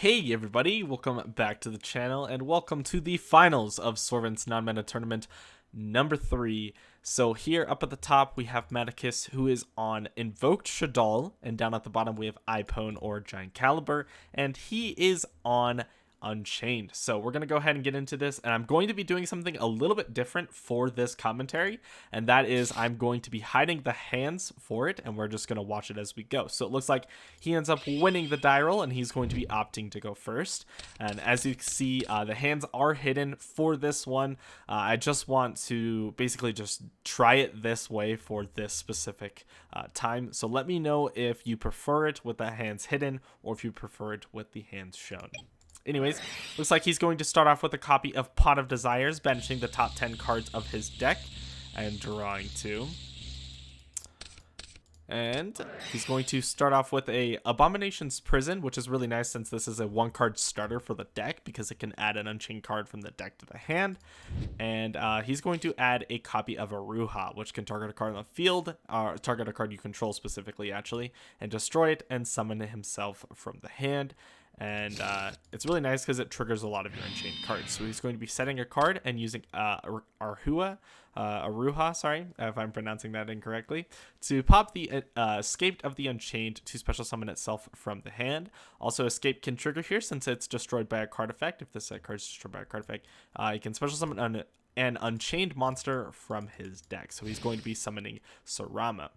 Hey everybody, welcome back to the channel and welcome to the finals of Sorvent's non-meta tournament number 3. So here up at the top we have Maticus, who is on Invoked Shaddoll, and down at the bottom we have Ipone or Giant Caliber, and he is on Unchained. So we're going to go ahead and get into this, and I'm going to be doing something a little bit different for this commentary, and that is I'm going to be hiding the hands for it, and we're just going to watch it as we go. So it looks like he ends up winning the die roll, and he's going to be opting to go first. And as you can see, the hands are hidden for this one. I just want to basically just try it this way for this specific time. So let me know if you prefer it with the hands hidden or if you prefer it with the hands shown. Anyways, looks like he's going to start off with a copy of Pot of Desires, banishing the top 10 cards of his deck and drawing 2. And he's going to start off with a Abomination's Prison, which is really nice since this is a 1-card starter for the deck because it can add an Unchained card from the deck to the hand. And he's going to add a copy of Aruha, which can target a card on the field, target a card you control specifically actually, and destroy it and summon it himself from the hand. And it's really nice because it triggers a lot of your Unchained cards. So he's going to be setting a card and using Aruha, sorry, if I'm pronouncing that incorrectly, to pop the Escaped of the Unchained to special summon itself from the hand. Also, Escape can trigger here since it's destroyed by a card effect. If this card is destroyed by a card effect, you can special summon an Unchained monster from his deck. So he's going to be summoning Sarama.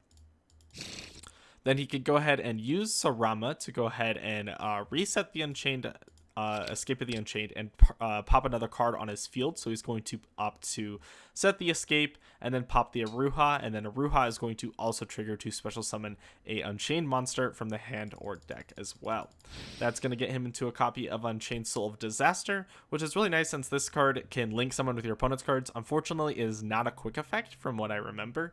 Then he could go ahead and use Sarama to go ahead and reset the Unchained, Escape of the Unchained, and pop another card on his field. So he's going to opt to set the Escape and then pop the Aruha, and then Aruha is going to also trigger to special summon a Unchained monster from the hand or deck as well. That's going to get him into a copy of Unchained Soul of Disaster, which is really nice since this card can link someone with your opponent's cards. Unfortunately, it is not a quick effect from what I remember.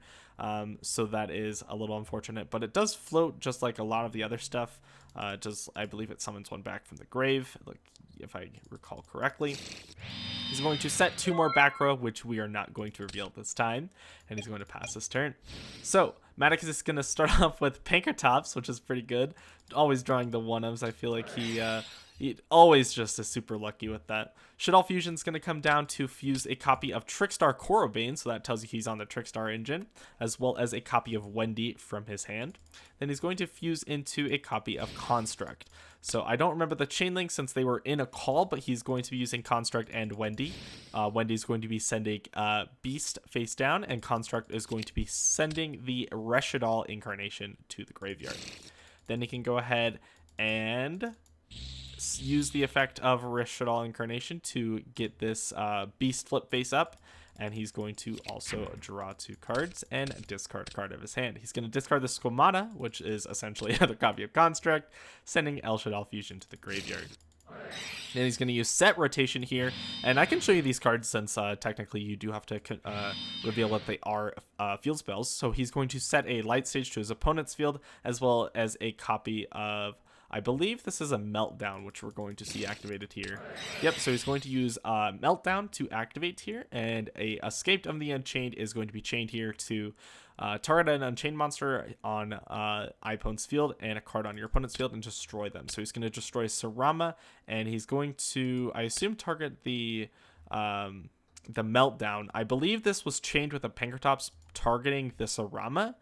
So that is a little unfortunate, but it does float just like a lot of the other stuff. I believe it summons one back from the grave, like if I recall correctly. He's going to set 2 more back row, which we are not going to reveal this time, and he's going to pass his turn. So Maticus is going to start off with Pankratops, which is pretty good. Always drawing the 1-ofs. I feel like he always just is super lucky with that. Shaddoll Fusion is going to come down to fuse a copy of Trickstar Korobane, so that tells you he's on the Trickstar engine, as well as a copy of Wendy from his hand. Then he's going to fuse into a copy of Construct. So I don't remember the chain link since they were in a call, but he's going to be using Construct and Wendy. Wendy's going to be sending Beast face down, and Construct is going to be sending the Shaddoll incarnation to the graveyard. Then he can go ahead and use the effect of Shaddoll Incarnation to get this Beast flip face up, and he's going to also draw 2 cards and discard a card of his hand. He's going to discard the Squamata, which is essentially another copy of Construct, sending Shaddoll Fusion to the graveyard. Then he's going to use Set Rotation here, and I can show you these cards since technically you do have to reveal what they are field spells. So he's going to set a Light Stage to his opponent's field, as well as a copy of, I believe this is a Meltdown, which we're going to see activated here. Yep, so he's going to use Meltdown to activate here, and a Escaped of the Unchained is going to be chained here to target an Unchained monster on Ipone's field and a card on your opponent's field and destroy them. So he's going to destroy Sarama, and he's going to, I assume, target the Meltdown. I believe this was chained with a Pankratops targeting the Sarama,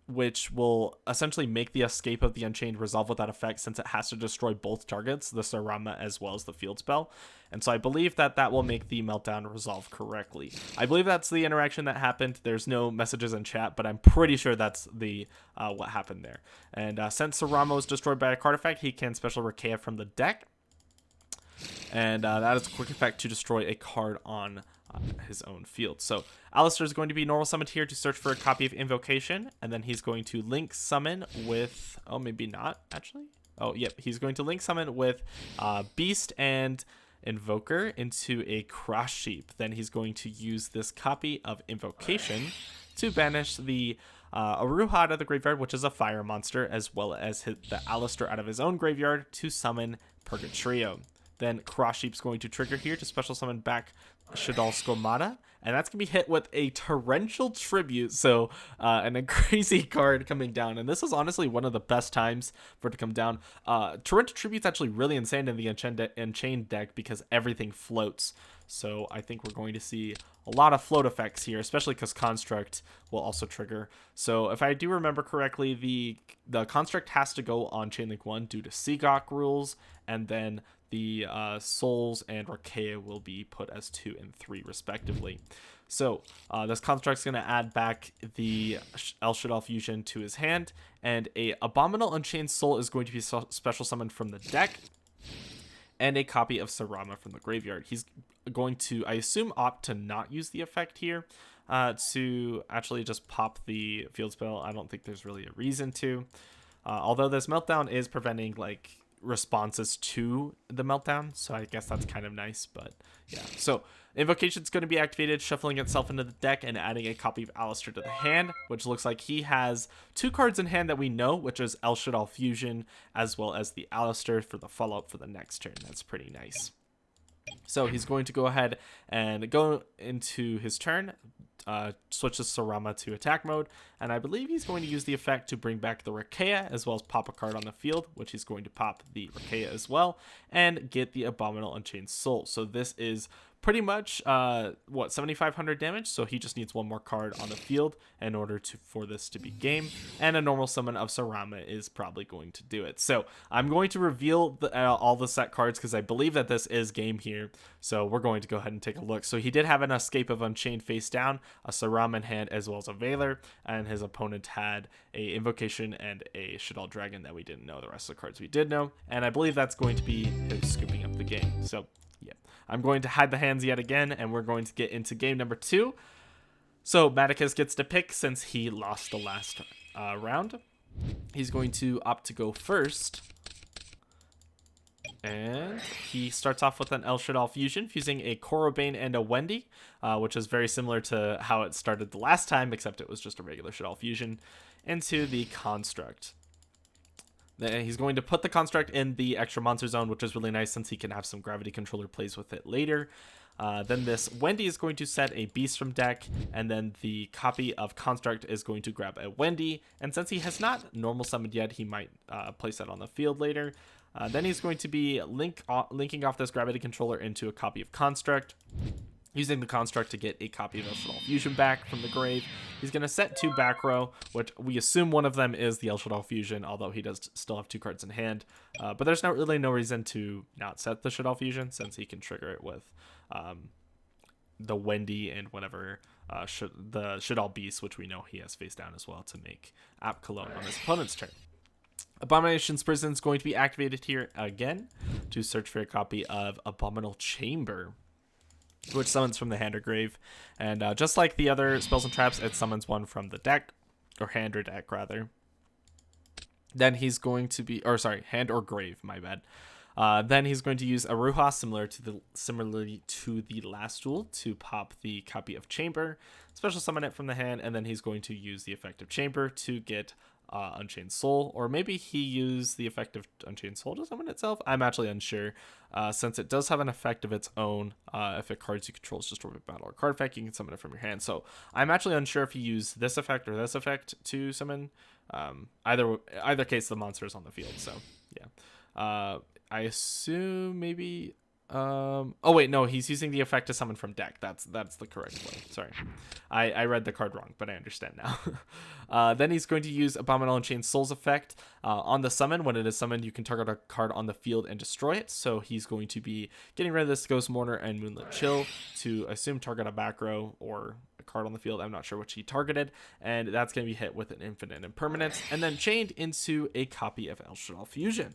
which will essentially make the Escape of the Unchained resolve without effect since it has to destroy both targets, the Sarama as well as the field spell. And so I believe that will make the Meltdown resolve correctly. I believe that's the interaction that happened. There's no messages in chat, but I'm pretty sure that's the what happened there. And since Sarama was destroyed by a card effect, he can special Rekea from the deck. And that is a quick effect to destroy a card on his own field. So Alistair is going to be normal summoned here to search for a copy of Invocation, and then he's going to link summon with, oh, maybe not actually. Oh, yep, he's going to link summon with Beast and Invoker into a Cross Sheep. Then he's going to use this copy of Invocation to banish the Aruha out of the graveyard, which is a fire monster, as well as the Alistair out of his own graveyard to summon Purgatrio. Then Cross Sheep's going to trigger here to special summon back Shaddoll Squamata, and that's gonna be hit with a Torrential Tribute, so and a crazy card coming down. And this is honestly one of the best times for it to come down. Torrential Tribute's actually really insane in the Unchained deck because everything floats. So I think we're going to see a lot of float effects here, especially because Construct will also trigger. So if I do remember correctly, the Construct has to go on Chainlink 1 due to Seagok rules, and then the Souls and Archaea will be put as 2 and 3 respectively. So this Construct's going to add back the El Shaddoll Fusion to his hand, and a Abominable Unchained Soul is going to be special summoned from the deck, and a copy of Sarama from the graveyard. He's going to, I assume, opt to not use the effect here, to actually just pop the field spell. I don't think there's really a reason to. Although this Meltdown is preventing like responses to the Meltdown, so I guess that's kind of nice. But yeah, so Invocation's going to be activated, shuffling itself into the deck and adding a copy of Alistair to the hand, which looks like he has 2 cards in hand that we know, which is El Shaddoll Fusion as well as the Alistair for the follow-up for the next turn. That's pretty nice. So he's going to go ahead and go into his turn, switches Sarama to attack mode, and I believe he's going to use the effect to bring back the Archaea as well as pop a card on the field, which he's going to pop the Archaea as well, and get the Abominable Unchained Soul. So this is pretty much 7,500 damage, so he just needs 1 more card on the field in order for this to be game, and a normal summon of Sarama is probably going to do it. So I'm going to reveal all the set cards because I believe that this is game here, so we're going to go ahead and take a look. So he did have an Escape of Unchained face down, a Sarama in hand as well as a Veiler, and his opponent had a Invocation and a Shaddoll Dragon that we didn't know. The rest of the cards we did know, and I believe that's going to be him scooping up the game. So yeah, I'm going to hide the hands yet again, and we're going to get into game number 2. So Maticus gets to pick since he lost the last round. He's going to opt to go first, and he starts off with an El Shaddoll Fusion, fusing a Korobane and a Wendy, which is very similar to how it started the last time, except it was just a regular Shaddoll Fusion, into the Construct. Then he's going to put the Construct in the extra monster zone, which is really nice since he can have some gravity controller plays with it later. Then this Wendy is going to set a Beast from deck, and then the copy of Construct is going to grab a Wendy, and since he has not normal summoned yet, he might place that on the field later. Then he's going to be linking off this gravity controller into a copy of Construct, using the Construct to get a copy of El Shaddoll Fusion back from the grave. He's going to set 2 back row, which we assume one of them is the El Shaddoll Fusion, although he does still have 2 cards in hand. But there's really no reason to not set the Shaddoll Fusion, since he can trigger it with the Wendy and whatever the Shaddoll Beast, which we know he has face down as well, to make App Cologne on his opponent's turn. Abomination's Prison is going to be activated here again to search for a copy of Abominable Chamber, which summons from the hand or grave. And just like the other spells and traps, it summons one from the deck, or hand or deck rather. Then he's going to be, or sorry, hand or grave, my bad. Then he's going to use Aruha, similarly to the last duel, to pop the copy of Chamber, special summon it from the hand, and then he's going to use the effect of Chamber to get Unchained Soul, or maybe he used the effect of Unchained Soul to summon itself. I'm actually unsure, since it does have an effect of its own. If a card you control is destroyed by battle or card effect, you can summon it from your hand. So I'm actually unsure if he used this effect or this effect to summon. Either case, the monster is on the field. So yeah, I assume maybe. Oh wait, no, he's using the effect to summon from deck. That's the correct way. Sorry, I read the card wrong, but I understand now. Then he's going to use Abominable Unchained Soul's effect on the summon. When it is summoned, you can target a card on the field and destroy it. So he's going to be getting rid of this Ghost Mourner and Moonlit Chill to assume target a back row or a card on the field. I'm not sure which he targeted, and that's going to be hit with an Infinite Impermanence, and then chained into a copy of El Shaddoll Fusion.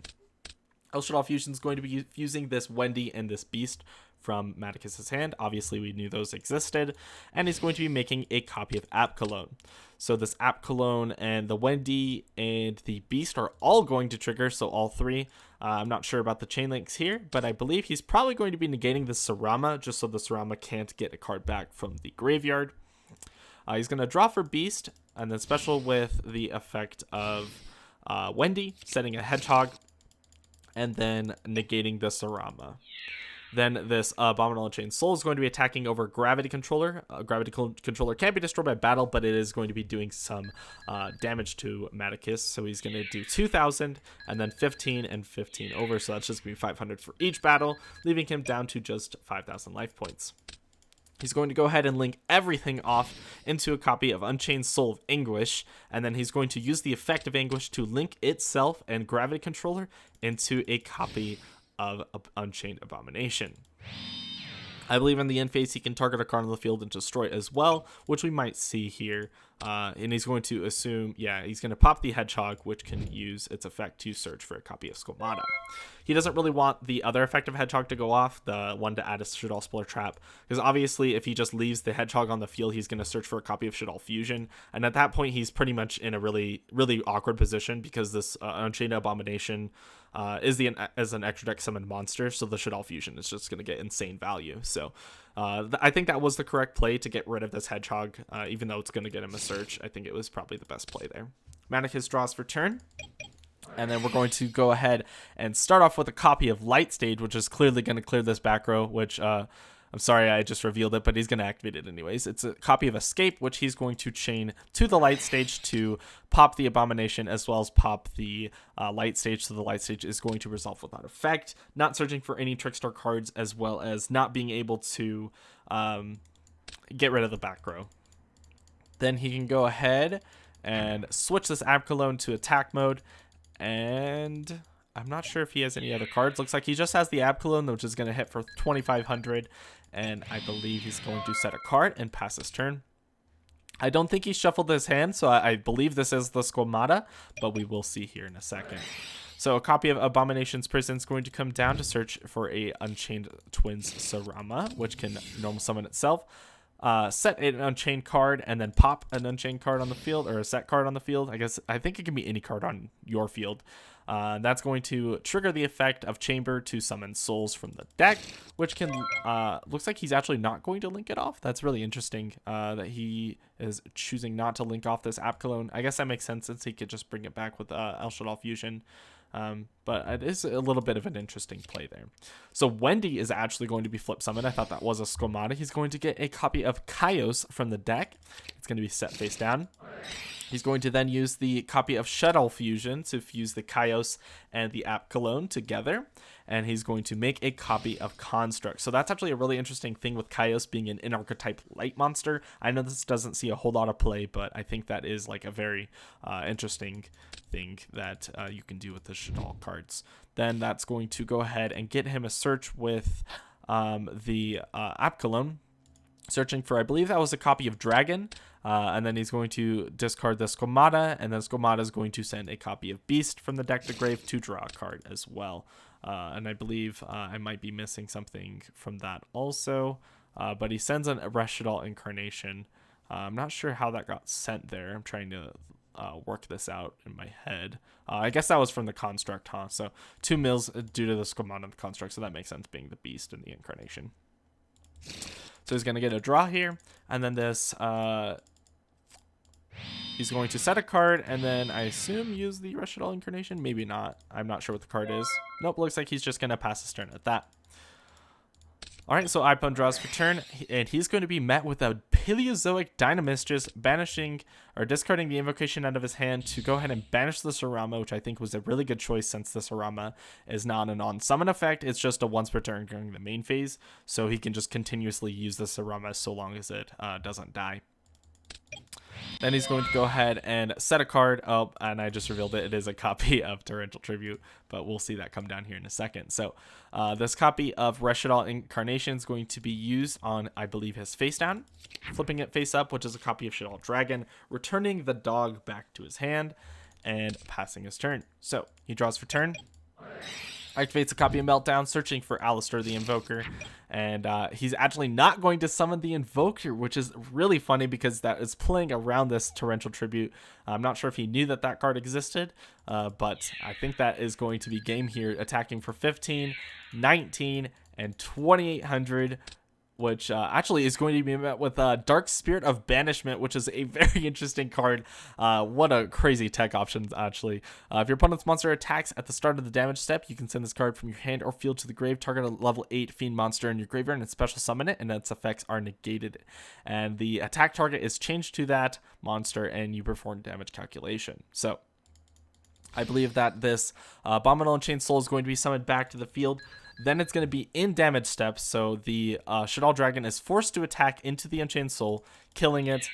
El Shaddoll Fusion is going to be fusing this Wendy and this Beast from Maticus's hand. Obviously, we knew those existed. And he's going to be making a copy of App Cologne. So this App Cologne and the Wendy and the Beast are all going to trigger, so all 3. I'm not sure about the chain links here, but I believe he's probably going to be negating the Sarama, just so the Sarama can't get a card back from the graveyard. He's going to draw for Beast, and then special with the effect of Wendy, setting a Hedgehog, and then negating the Sarama. Then this Abominable Unchained Soul is going to be attacking over Gravity Controller. Controller can't be destroyed by battle, but it is going to be doing some damage to Maticus. So he's going to do 2,000 and then 15 and 15 over. So that's just going to be 500 for each battle, leaving him down to just 5,000 life points. He's going to go ahead and link everything off into a copy of Unchained Soul of Anguish, and then he's going to use the effect of Anguish to link itself and Gravity Controller into a copy of Unchained Abomination. I believe in the end phase he can target a card on the field and destroy it as well, which we might see here. And he's going to assume, he's going to pop the Hedgehog, which can use its effect to search for a copy of Skomata. He doesn't really want the other effect of Hedgehog to go off, the one to add a Shaddoll Spoiler Trap, because obviously if he just leaves the Hedgehog on the field, he's going to search for a copy of Shaddoll Fusion, and at that point he's pretty much in a really, really awkward position, because this Unchained Abomination is an extra deck summoned monster, so the Shaddoll Fusion is just going to get insane value. So I think that was the correct play to get rid of this Hedgehog, even though it's going to get him a search. I think it was probably the best play there. Manicus draws for turn. And then we're going to go ahead and start off with a copy of Light Stage, which is clearly going to clear this back row, which I'm sorry I just revealed it, but he's going to activate it anyways. It's a copy of Escape, which he's going to chain to the Light Stage to pop the Abomination as well as pop the Light Stage. So the Light Stage is going to resolve without effect, not searching for any Trickstar cards, as well as not being able to get rid of the back row. Then he can go ahead and switch this Abcalone to attack mode. And I'm not sure if he has any other cards. Looks like he just has the Abcalone, which is going to hit for 2,500. And I believe he's going to set a card and pass his turn. I don't think he shuffled his hand, so I believe this is the Skomata, but we will see here in a second. So a copy of Abomination's Prison is going to come down to search for a Unchained Twins Sarama, which can normal summon itself. Set an Unchained card and then pop an Unchained card on the field, or a set card on the field. I think it can be any card on your field. That's going to trigger the effect of Chamber to summon souls from the deck, which can looks like he's actually not going to link it off. That's really interesting that he is choosing not to link off this Abcalone. I guess that makes sense since he could just bring it back with El Shaddoll Fusion. But it is a little bit of an interesting play there. So Wendy is actually going to be flip summoned. I thought that was a Skomata. He's going to get a copy of Kaios from the deck. It's going to be set face down. He's going to then use the copy of Shaddoll Fusion to fuse the Kaios and the Abcalone together. And he's going to make a copy of Construct. So that's actually a really interesting thing with Kaios being an in-archetype light monster. I know this doesn't see a whole lot of play, but I think that is like a very interesting thing that you can do with the Shaddoll cards. Then that's going to go ahead and get him a search with the Abcalone. Searching for, I believe that was a copy of Dragon. And then he's going to discard the Skomata, and then Skomata is going to send a copy of Beast from the deck to grave to draw a card as well. And I believe I might be missing something from that also. But he sends an Shaddoll Incarnation. I'm not sure how that got sent there. I'm trying to work this out in my head. I guess that was from the Construct, huh? So 2 mills due to the Skomata and the Construct, so that makes sense being the Beast and the Incarnation. So he's going to get a draw here, and then this, he's going to set a card, and then I assume use the Shaddoll Incarnation. Maybe not. I'm not sure what the card is. Nope, looks like he's just going to pass his turn at that. All right, so Ipon draws for turn, and he's going to be met with a Paleozoic Dynamistress, banishing or discarding the invocation out of his hand to go ahead and banish the Sarama, which I think was a really good choice since the Sarama is not a non-summon effect. It's just a once per turn during the main phase, so he can just continuously use the Sarama so long as it doesn't die. Then he's going to go ahead and set a card. Oh, and I just revealed it. It is a copy of Torrential Tribute, but we'll see that come down here in a second. So this copy of Shaddoll Incarnation is going to be used on, I believe, his face down. Flipping it face up, which is a copy of Shaddoll Dragon, returning the dog back to his hand, and passing his turn. So he draws for turn. Activates a copy of Meltdown, searching for Alistair the Invoker, and he's actually not going to summon the Invoker, which is really funny because that is playing around this Torrential Tribute. I'm not sure if he knew that that card existed, but I think that is going to be game here, attacking for 15, 19, and 2,800 which actually is going to be met with Dark Spirit of Banishment, which is a very interesting card. What a crazy tech option, actually. If your opponent's monster attacks at the start of the damage step, you can send this card from your hand or field to the grave, target a level 8 fiend monster in your graveyard, and special summon it, and its effects are negated. And the attack target is changed to that monster, and you perform damage calculation. So I believe that this Abominable Unchained Soul is going to be summoned back to the field. Then it's going to be in damage steps, so the Shaddoll Dragon is forced to attack into the Unchained Soul, killing it,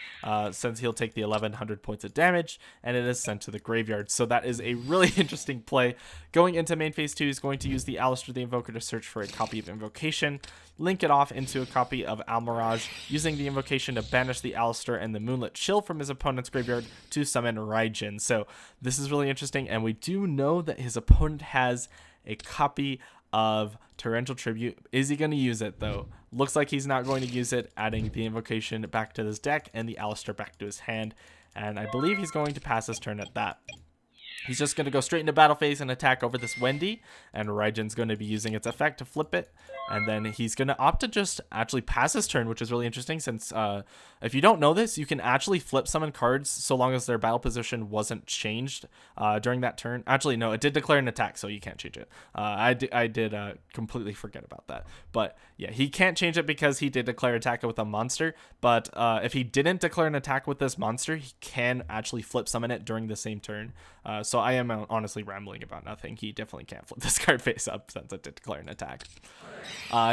since he'll take the 1100 points of damage, and it is sent to the graveyard. So that is a really interesting play. Going into main phase 2, he's going to use the Alistair the Invoker to search for a copy of Invocation, link it off into a copy of Almirage, using the Invocation to banish the Alistair and the Moonlit Chill from his opponent's graveyard to summon Raijin. So this is really interesting, and we do know that his opponent has a copy of Torrential Tribute. Is he going to use it, though? Looks like he's not going to use it, adding the Invocation back to his deck and the Alistair back to his hand. And I believe he's going to pass his turn at that. He's just going to go straight into battle phase and attack over this Wendy, and Raijin's going to be using its effect to flip it. And then he's going to opt to just actually pass his turn, which is really interesting, since if you don't know this, you can actually flip summon cards so long as their battle position wasn't changed during that turn. Actually, no, it did declare an attack, so you can't change it. I did completely forget about that. But yeah, he can't change it because he did declare attack with a monster. But if he didn't declare an attack with this monster, he can actually flip summon it during the same turn. So I am honestly rambling about nothing. He definitely can't flip this card face up since it did declare an attack.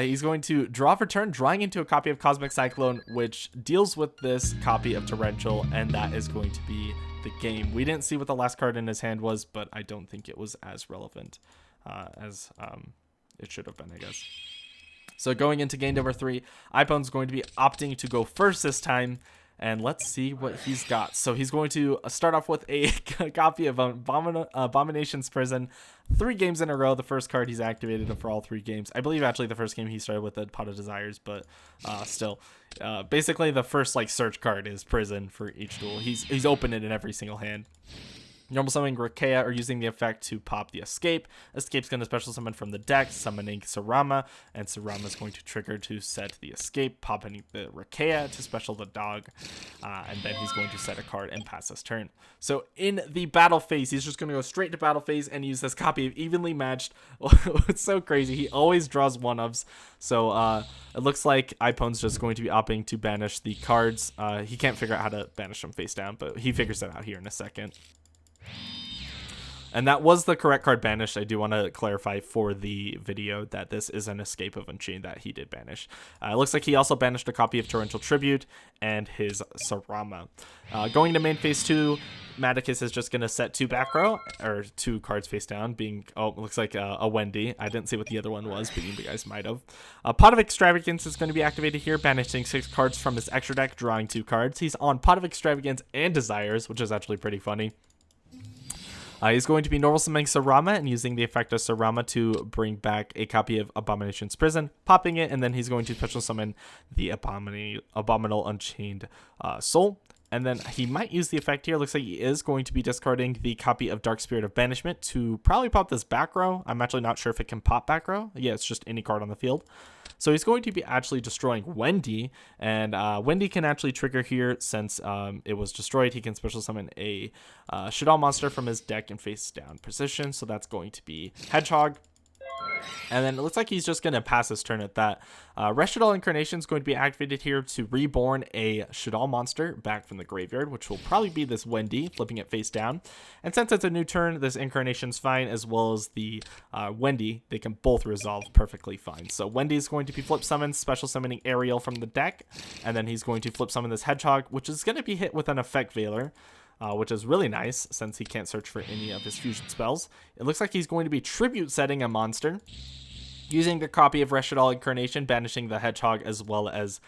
He's going to draw for turn, drawing into a copy of Cosmic Cyclone, which deals with this copy of Torrential, and that is going to be the game. We didn't see what the last card in his hand was, but I don't think it was as relevant as it should have been, I guess. So going into game number 3, Ipone's going to be opting to go first this time. And let's see what he's got. So he's going to start off with a copy of Abomination's Prison. 3 games in a row. The first card he's activated for all 3 games. I believe actually the first game he started with the Pot of Desires, but still. Basically the first like search card is Prison for each duel. He's opened it in every single hand. Normal summoning Rakea or using the effect to pop the Escape. Escape's going to special summon from the deck, summoning Sarama, and Sarama is going to trigger to set the Escape, popping the Rakea to special the dog, and then he's going to set a card and pass his turn. So in the battle phase, he's just going to go straight to battle phase and use this copy of Evenly Matched. It's so crazy. He always draws one-ofs. So it looks like Ipone's just going to be opting to banish the cards. He can't figure out how to banish them face down, but he figures that out here in a second. And that was the correct card banished. I do want to clarify for the video that this is an Escape of Unchained that he did banish. It looks like he also banished a copy of Torrential Tribute and his Sarama. Going to main phase 2, Maticus is just going to set 2 back row, or 2 cards face down, being, it looks like a Wendy. I didn't see what the other one was, but you guys might have. Pot of Extravagance is going to be activated here, banishing 6 cards from his extra deck, drawing 2 cards. He's on Pot of Extravagance and Desires, which is actually pretty funny. He's going to be normal summoning Sarama and using the effect of Sarama to bring back a copy of Abomination's Prison, popping it, and then he's going to special summon the Abominable Unchained Soul. And then he might use the effect here. Looks like he is going to be discarding the copy of Dark Spirit of Banishment to probably pop this back row. I'm actually not sure if it can pop back row. Yeah, it's just any card on the field. So he's going to be actually destroying Wendy, and Wendy can actually trigger here since it was destroyed. He can special summon a Shaddoll monster from his deck in face down position. So that's going to be Hedgehog. And then it looks like he's just going to pass his turn at that. Shaddoll Incarnation is going to be activated here to reborn a Shaddoll monster back from the graveyard, which will probably be this Wendy, flipping it face down. And since it's a new turn, this Incarnation's fine, as well as the Wendy. They can both resolve perfectly fine. So Wendy's going to be flip summoned, special summoning Ariel from the deck. And then he's going to flip summon this Hedgehog, which is going to be hit with an Effect Veiler. Which is really nice since he can't search for any of his fusion spells. It looks like he's going to be tribute setting a monster, using the copy of Shaddoll Incarnation, banishing the Hedgehog as well as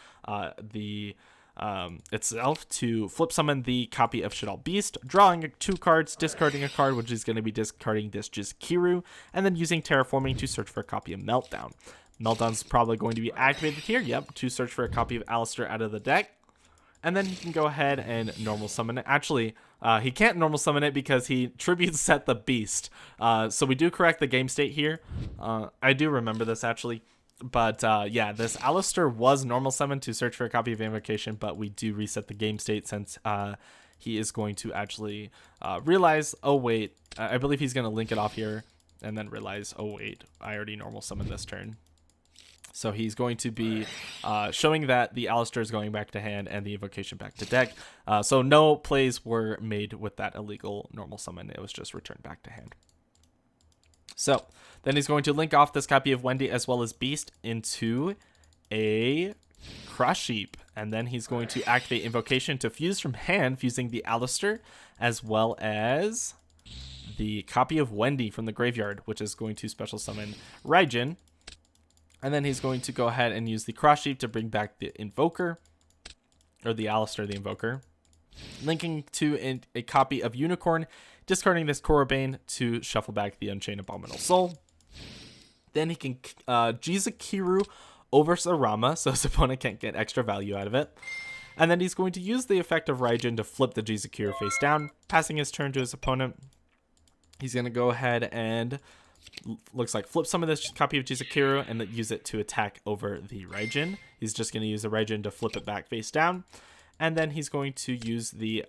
itself to flip summon the copy of Shaddoll Beast, drawing 2 cards, discarding a card, which is going to be discarding this Kiru, and then using Terraforming to search for a copy of Meltdown. Meltdown's probably going to be activated here, to search for a copy of Alistair out of the deck. And then he can go ahead and normal summon it. Actually, he can't normal summon it because he tribute set the beast. So we do correct the game state here. I do remember this, actually. But yeah, this Alistair was normal summon to search for a copy of Invocation, but we do reset the game state since he is going to actually realize, oh wait, I believe he's going to link it off here and then realize, oh wait, I already normal summoned this turn. So he's going to be showing that the Alistair is going back to hand and the Invocation back to deck. So no plays were made with that illegal normal summon. It was just returned back to hand. So then he's going to link off this copy of Wendy as well as Beast into a Crush Heap. And then he's going to activate Invocation to fuse from hand, fusing the Alistair as well as the copy of Wendy from the graveyard, which is going to special summon Raijin. And then he's going to go ahead and use the Crush Heap to bring back the Invoker, or the Alistair, the Invoker. Linking to a copy of Unicorn, discarding this Korobane to shuffle back the Unchained Abominable Soul. Then he can Jizukiru over Sarama, so his opponent can't get extra value out of it. And then he's going to use the effect of Raijin to flip the Jizukiru face down, passing his turn to his opponent. He's going to go ahead and, looks like, flip some of this copy of Jizukiru and use it to attack over the Raijin. He's just going to use the Raijin to flip it back face down. And then he's going to use the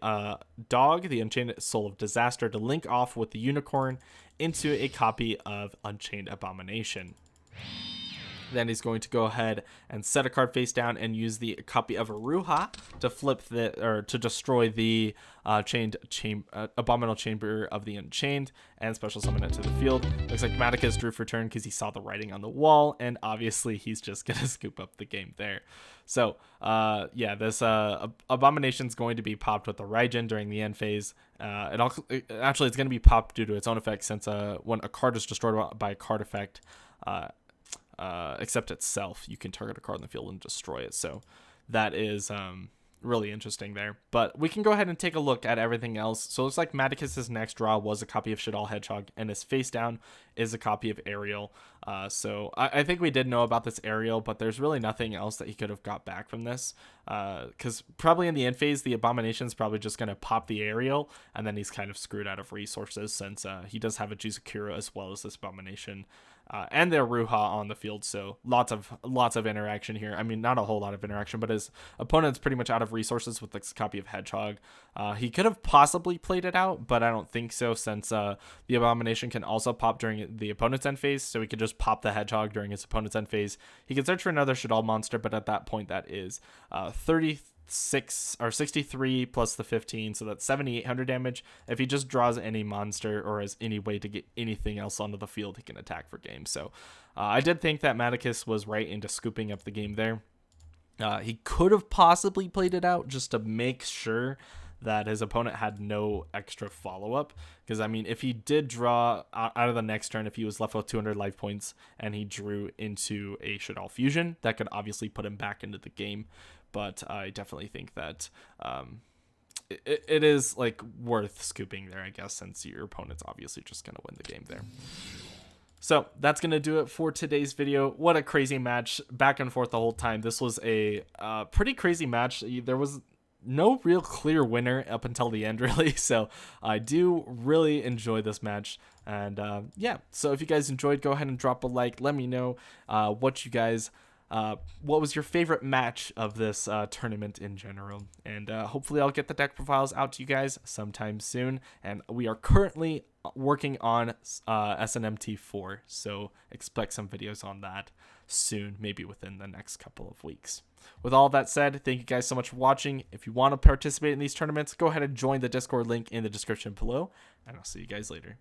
dog, the Unchained Soul of Disaster, to link off with the Unicorn into a copy of Unchained Abomination. Then he's going to go ahead and set a card face down and use the copy of Aruha to flip to destroy the Abominable Chamber of the Unchained and special summon it to the field. Looks like Maticus drew for turn because he saw the writing on the wall, and obviously he's just gonna scoop up the game there. So yeah, this Abomination's going to be popped with the Raijin during the end phase. Actually, it's going to be popped due to its own effect, since when a card is destroyed by a card effect, except itself, you can target a card in the field and destroy it. So that is really interesting there. But we can go ahead and take a look at everything else. So it looks like Maticus's next draw was a copy of Shaddoll Hedgehog, and his face down is a copy of Ariel. So I think we did know about this Ariel, but there's really nothing else that he could have got back from this. Because probably in the end phase, the Abomination's probably just going to pop the Ariel, and then he's kind of screwed out of resources, since he does have a Jizukiru as well as this Abomination. And their Ruha on the field, so lots of interaction here. I mean, not a whole lot of interaction, but his opponent's pretty much out of resources with this copy of Hedgehog. He could have possibly played it out, but I don't think so, since the Abomination can also pop during the opponent's end phase, so he could just pop the Hedgehog during his opponent's end phase. He can search for another Shaddoll monster, but at that point that is 63 plus the 15, so that's 7,800 damage. If he just draws any monster or has any way to get anything else onto the field, he can attack for game. So I did think that Maticus was right into scooping up the game there. He could have possibly played it out just to make sure that his opponent had no extra follow-up, because I mean, if he did draw out of the next turn, if he was left with 200 life points and he drew into a Shaddoll fusion, that could obviously put him back into the game. But I definitely think that it is like worth scooping there, I guess, since your opponent's obviously just going to win the game there. So that's going to do it for today's video. What a crazy match, back and forth the whole time. This was a pretty crazy match. There was no real clear winner up until the end, really. So I do really enjoy this match. And yeah, so if you guys enjoyed, go ahead and drop a like. Let me know what you guys... what was your favorite match of this tournament in general, and hopefully I'll get the deck profiles out to you guys sometime soon. And we are currently working on SNMT3, so expect some videos on that soon, maybe within the next couple of weeks. With all that said, thank you guys so much for watching. If you want to participate in these tournaments, go ahead and join the Discord link in the description below, and I'll see you guys later.